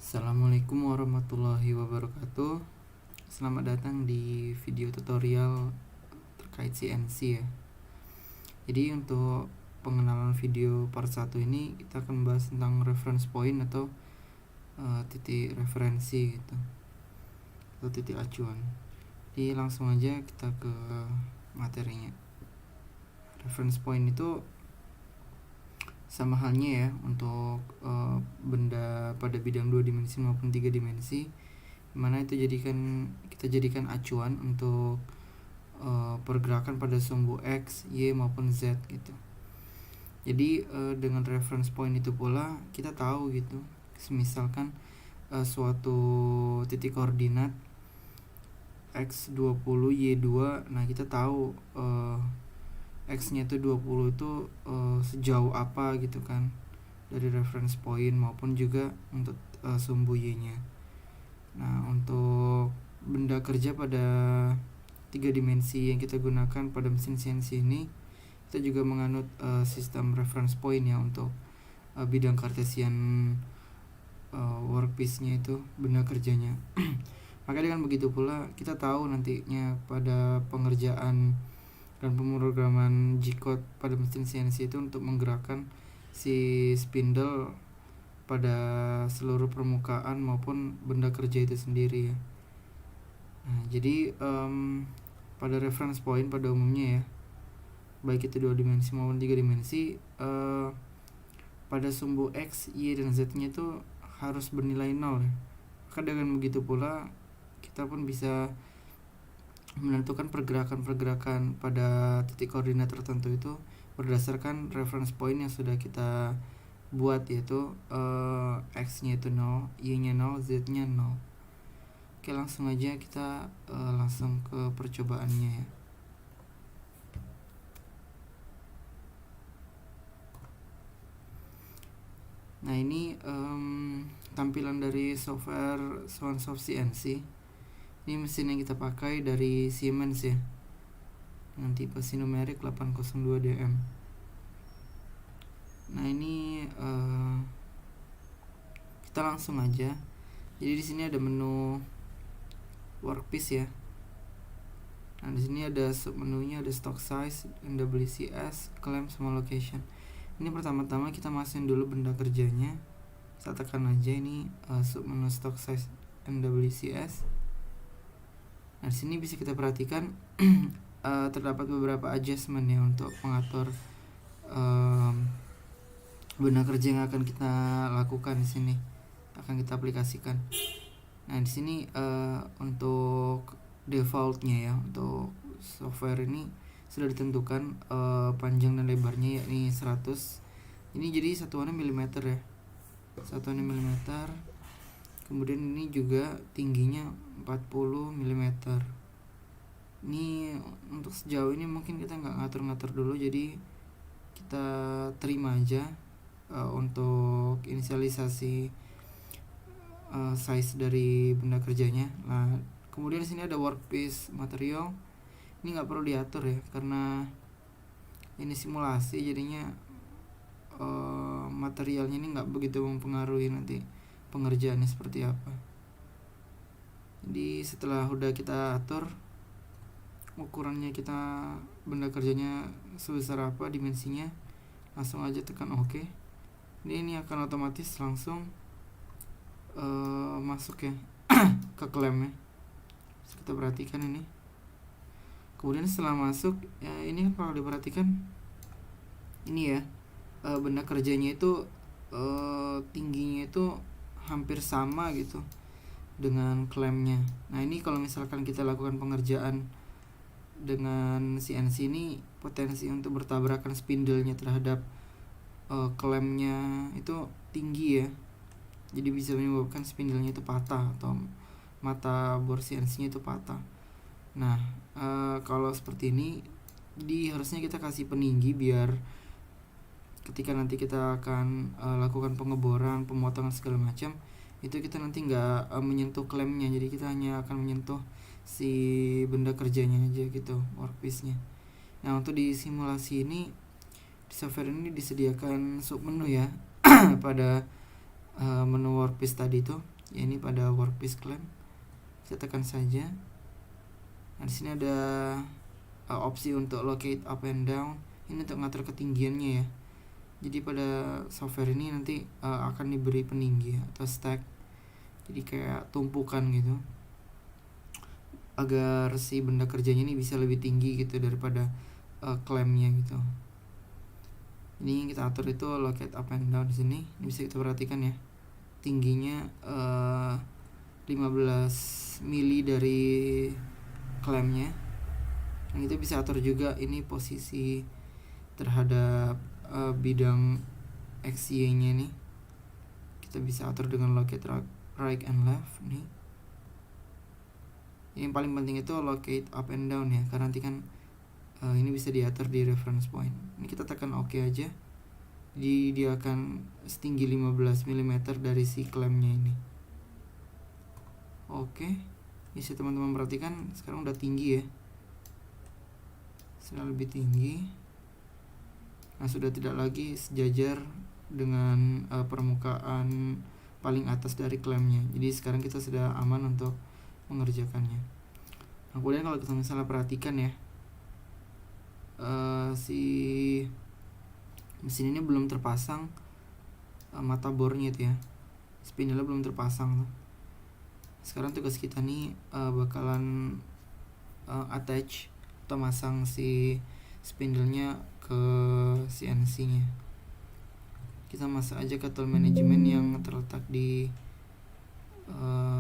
Assalamualaikum warahmatullahi wabarakatuh. Selamat datang di video tutorial terkait CNC ya. Jadi untuk pengenalan video part 1 ini kita akan bahas tentang reference point atau titik referensi gitu, atau titik acuan. Jadi langsung aja kita ke materinya. Reference point itu sama halnya ya untuk benda pada bidang 2 dimensi maupun 3 dimensi, mana itu kita jadikan acuan untuk pergerakan pada sumbu X, Y maupun Z gitu. Jadi dengan reference point itu pula kita tahu gitu, misalkan suatu titik koordinat X20 Y2, nah kita tahu X-nya itu 20 itu sejauh apa gitu kan dari reference point, maupun juga untuk sumbu Y-nya. Nah, untuk benda kerja pada 3 dimensi yang kita gunakan pada mesin CNC ini, kita juga menganut sistem reference point ya untuk bidang Cartesian workpiece-nya itu, benda kerjanya. Maka dengan begitu pula kita tahu nantinya pada pengerjaan dan pemrograman G-code pada mesin CNC itu untuk menggerakkan si spindle pada seluruh permukaan maupun benda kerja itu sendiri ya. Nah, jadi pada reference point pada umumnya ya, baik itu 2 dimensi maupun 3 dimensi, pada sumbu X, Y, dan Z-nya itu harus bernilai 0 ya. Maka dengan begitu pula kita pun bisa menentukan pergerakan-pergerakan pada titik koordinat tertentu itu berdasarkan reference point yang sudah kita buat, yaitu X-nya itu 0, Y-nya 0, Z-nya 0. Oke, langsung aja kita langsung ke percobaannya ya. Nah, ini tampilan dari software SwanSoft CNC. Ini mesin yang kita pakai dari Siemens ya, dengan tipe Sinumerik 802DM. Nah, ini kita langsung aja. Jadi di sini ada menu workpiece ya. Nah, di sini ada submenunya, ada stock size, NWCS, claim sama location. Ini pertama-tama kita masukin dulu benda kerjanya. Saya tekan aja ini submenu stock size NWCS. Nah, di sini bisa kita perhatikan terdapat beberapa adjustment ya untuk mengatur benda kerja yang akan kita lakukan di sini, akan kita aplikasikan. Nah, di sini untuk defaultnya ya, untuk software ini sudah ditentukan panjang dan lebarnya yakni 100. Ini jadi satuannya milimeter ya, satuannya milimeter. Kemudian ini juga tingginya 40 mm. Ini untuk sejauh ini mungkin kita nggak ngatur-ngatur dulu, jadi kita terima aja untuk inisialisasi size dari benda kerjanya. Nah, kemudian di sini ada workpiece material. Ini nggak perlu diatur ya, karena ini simulasi, jadinya materialnya ini nggak begitu mempengaruhi nanti pengerjaannya seperti apa. Jadi setelah udah kita atur ukurannya, kita benda kerjanya sebesar apa, dimensinya, langsung aja tekan OK. Ini akan otomatis langsung masuk ya ke klaimnya. Kita perhatikan ini. Kemudian setelah masuk ya, ini kan kalau diperhatikan ini ya, benda kerjanya itu tingginya itu hampir sama gitu dengan klaimnya. Nah, ini kalau misalkan kita lakukan pengerjaan dengan CNC ini, potensi untuk bertabrakan spindlenya terhadap klaimnya itu tinggi ya. Jadi bisa menyebabkan spindlenya itu patah atau mata bor CNC-nya itu patah. Nah, kalau seperti ini, jadi harusnya kita kasih peninggi biar ketika nanti kita akan lakukan pengeboran, pemotongan segala macam, itu kita nanti nggak menyentuh klaimnya, jadi kita hanya akan menyentuh si benda kerjanya aja gitu, workpiece-nya. Nah, untuk di simulasi ini, di software ini disediakan submenu ya pada menu workpiece tadi itu. ya ini pada workpiece clamp. Saya tekan saja. Nah, di sini ada opsi untuk locate up and down. Ini untuk ngatur ketinggiannya ya. Jadi pada software ini nanti akan diberi peninggi atau stack. Jadi kayak tumpukan gitu. Agar si benda kerjanya ini bisa lebih tinggi gitu daripada klaimnya gitu. Ini kita atur itu locate up and down di sini. Ini bisa kita perhatikan ya. Tingginya 15 mili dari klaimnya. Dan kita bisa atur juga ini posisi terhadap bidang XY-nya nih. Kita bisa atur dengan locate right and left nih. Yang paling penting itu locate up and down ya, karena nanti kan ini bisa diatur di reference point. Ini kita tekan OK aja. Jadi dia akan setinggi 15 mm dari si klaimnya ini. Oke. Bisa teman-teman perhatikan sekarang udah tinggi ya. Sudah lebih tinggi. Nah, sudah tidak lagi sejajar dengan permukaan paling atas dari klaimnya. Jadi sekarang kita sudah aman untuk mengerjakannya. Nah, kemudian kalau kita misalnya perhatikan ya, si mesin ini belum terpasang mata bornya itu ya, spindle belum terpasang tuh. Sekarang tugas kita nih bakalan attach atau masang si spindlenya ke CNC nya. Kita masuk aja ke tool management yang terletak di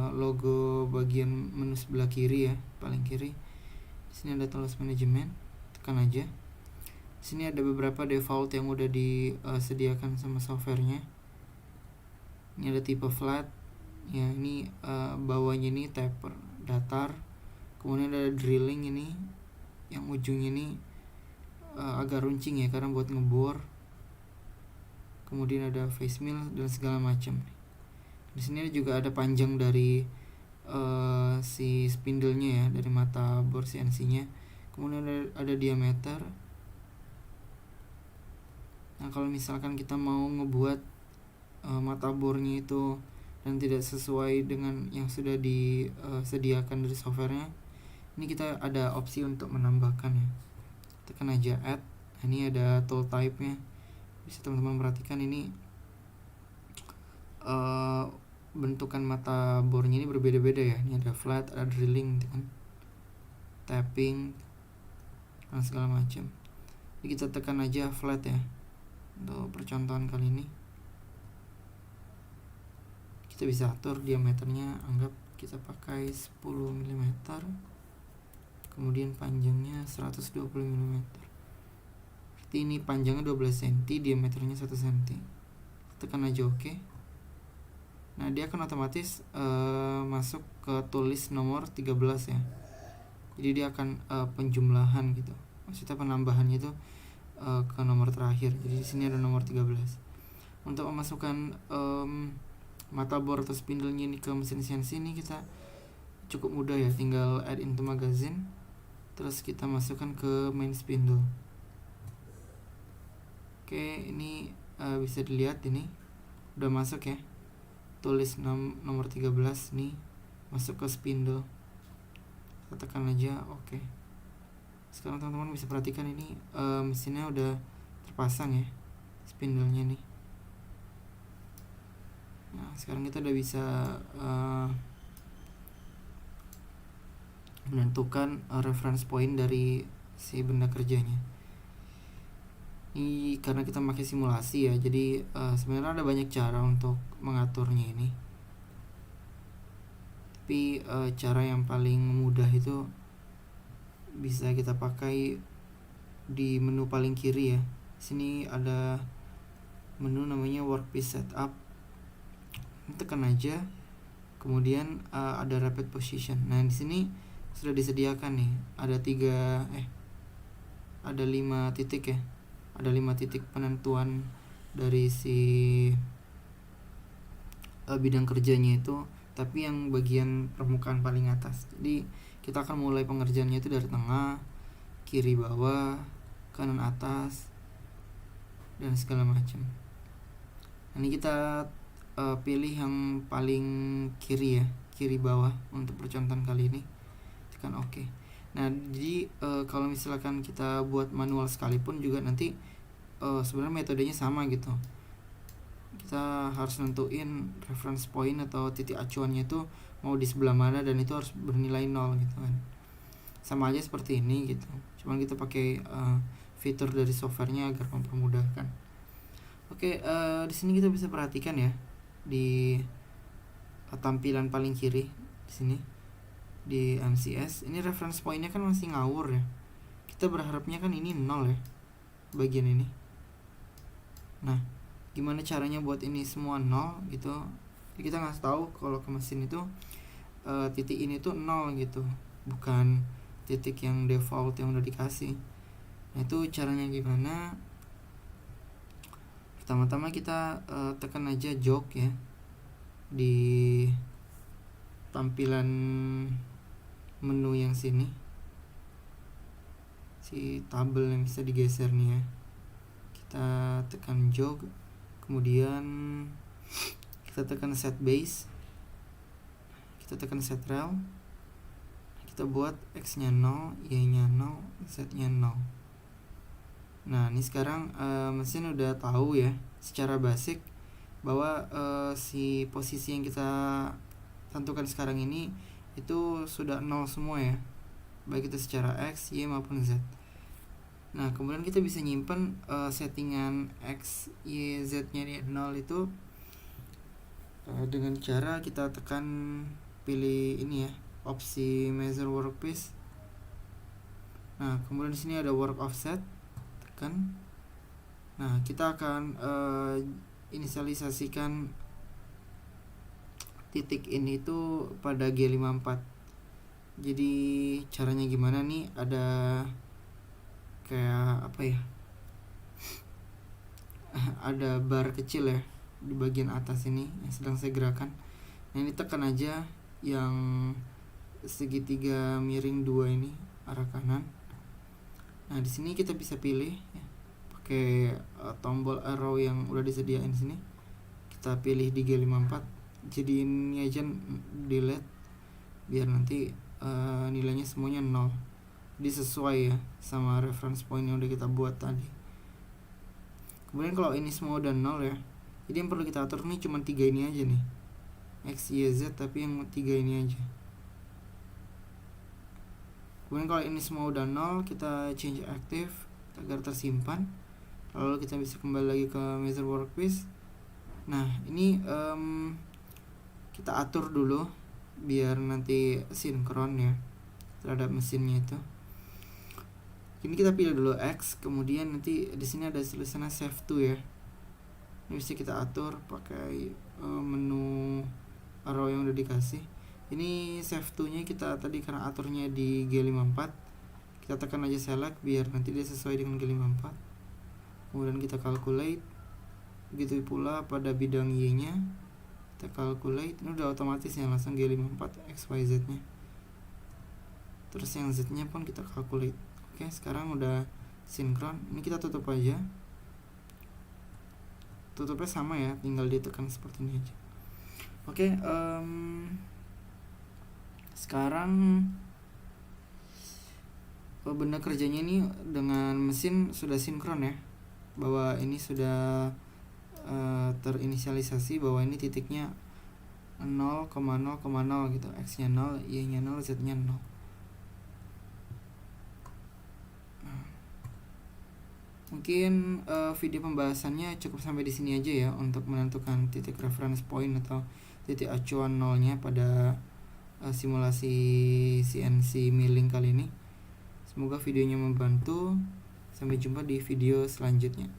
logo bagian menu sebelah kiri ya, paling kiri. Di sini ada tools management, tekan aja. Di sini ada beberapa default yang udah disediakan sama softwarenya. Ini ada tipe flat, ya ini bawahnya ini taper, datar. Kemudian ada drilling ini, yang ujungnya ini agak runcing ya karena buat ngebor. Kemudian ada face mill dan segala macam. Di sini juga ada panjang dari si spindle-nya ya, dari mata bor CNC-nya. Kemudian ada diameter. Nah, kalau misalkan kita mau ngebuat mata bornya itu dan tidak sesuai dengan yang sudah disediakan dari softwarenya, ini kita ada opsi untuk menambahkan ya. Tekan aja add. Nah, ini ada tool type-nya. Bisa teman-teman perhatikan ini bentukan mata bornya ini berbeda-beda ya. Ini ada flat, ada drilling, kan, tapping, dan segala macam. Jadi kita tekan aja flat ya untuk percontohan kali ini. Kita bisa atur diameternya, anggap kita pakai 10 mm, kemudian panjangnya 120 mm. Berarti ini panjangnya 12 cm, diameternya 1 cm. Tekan aja OK. Nah, dia akan otomatis masuk ke tulis nomor 13 ya. Jadi dia akan penjumlahan gitu. Maksudnya penambahannya itu ke nomor terakhir. Jadi di sini ada nomor 13. Untuk memasukkan mata bor atau spindle-nya ini ke mesin CNC ini kita cukup mudah ya, tinggal add into magazine, terus kita masukkan ke main spindle. Oke, ini bisa dilihat ini udah masuk ya. Tulis nomor 13 nih masuk ke spindle. Kita tekan aja oke. Sekarang teman-teman bisa perhatikan ini mesinnya udah terpasang ya, spindle-nya nih. Nah, sekarang kita udah bisa menentukan reference point dari si benda kerjanya. Ini karena kita pakai simulasi ya, jadi sebenarnya ada banyak cara untuk mengaturnya ini. Tapi cara yang paling mudah itu bisa kita pakai di menu paling kiri ya. Sini ada menu namanya workpiece setup. Tekan aja. Kemudian ada rapid position. Nah, di sini sudah disediakan nih. Ada 5 titik ya. Ada 5 titik penentuan dari si bidang kerjanya itu, tapi yang bagian permukaan paling atas. Jadi kita akan mulai pengerjaannya itu dari tengah, kiri bawah, kanan atas, dan segala macam. Ini kita pilih yang paling kiri ya, kiri bawah untuk percontohan kali ini, tekan OK. Nah jadi kalau misalkan kita buat manual sekalipun juga nanti sebenarnya metodenya sama gitu. Kita harus nentuin reference point atau titik acuannya itu mau di sebelah mana, dan itu harus bernilai 0 gitu kan. Sama aja seperti ini gitu, cuman kita pakai fitur dari softwarenya agar mempermudahkan. Oke, di sini kita bisa perhatikan ya, di tampilan paling kiri di sini di MCS ini reference pointnya kan masih ngawur ya. Kita berharapnya kan ini 0 ya, bagian ini. Nah gimana caranya buat ini semua 0 gitu. Kita ngasih tahu kalau ke mesin itu titik ini tuh 0 gitu, bukan titik yang default yang udah dikasih. Nah itu caranya gimana? Pertama-tama kita tekan aja jog ya di tampilan menu yang sini, si tabel yang bisa digeser nih ya. Kita tekan jog, kemudian kita tekan set base, kita tekan set rel, kita buat x nya 0, y nya 0, z nya 0. Nah ini sekarang mesin udah tahu ya secara basic bahwa si posisi yang kita tentukan sekarang ini itu sudah 0 semua ya, baik itu secara x, y maupun z. Nah kemudian kita bisa nyimpen settingan x, y, z nya di 0 itu dengan cara kita tekan pilih ini ya, opsi measure workpiece. Nah kemudian di sini ada work offset, tekan. Nah kita akan inisialisasikan titik ini itu pada G54. Jadi caranya gimana nih, ada kayak apa ya, ada bar kecil ya di bagian atas ini yang sedang saya gerakan. Nah ini tekan aja yang segitiga miring 2 ini arah kanan. Nah di sini kita bisa pilih ya, pakai tombol arrow yang udah disediain sini. Kita pilih di G54, jadi ini aja delete biar nanti nilainya semuanya 0. Jadi sesuai ya sama reference point yang udah kita buat tadi. Kemudian kalau ini semua udah 0 ya, jadi yang perlu kita atur nih cuma 3 ini aja nih, x, y, z, tapi yang 3 ini aja. Kemudian kalau ini semua udah 0, kita change active agar tersimpan. Lalu kita bisa kembali lagi ke measure workpiece. Nah ini kita atur dulu biar nanti sinkron ya terhadap mesinnya itu. Ini kita pilih dulu X, kemudian nanti di sini ada tulisannya save to ya. Ini bisa kita atur pakai menu arrow yang udah dikasih. Ini save to nya kita tadi karena aturnya di G54, kita tekan aja select biar nanti dia sesuai dengan G54. Kemudian kita calculate, begitu pula pada bidang Y nya kita calculate, ini udah otomatis ya langsung G54 XYZ nya. Terus yang Z nya pun kita calculate. Oke, sekarang udah sinkron. Ini kita tutup aja. Tutupnya sama ya, tinggal ditekan seperti ini aja. Oke, sekarang benda kerjanya ini dengan mesin sudah sinkron ya, bahwa ini sudah terinisialisasi bahwa ini titiknya 0,0,0 gitu, x nya 0, y nya 0, z nya 0. Mungkin video pembahasannya cukup sampai di sini aja ya untuk menentukan titik reference point atau titik acuan 0-nya pada simulasi CNC milling kali ini. Semoga videonya membantu. Sampai jumpa di video selanjutnya.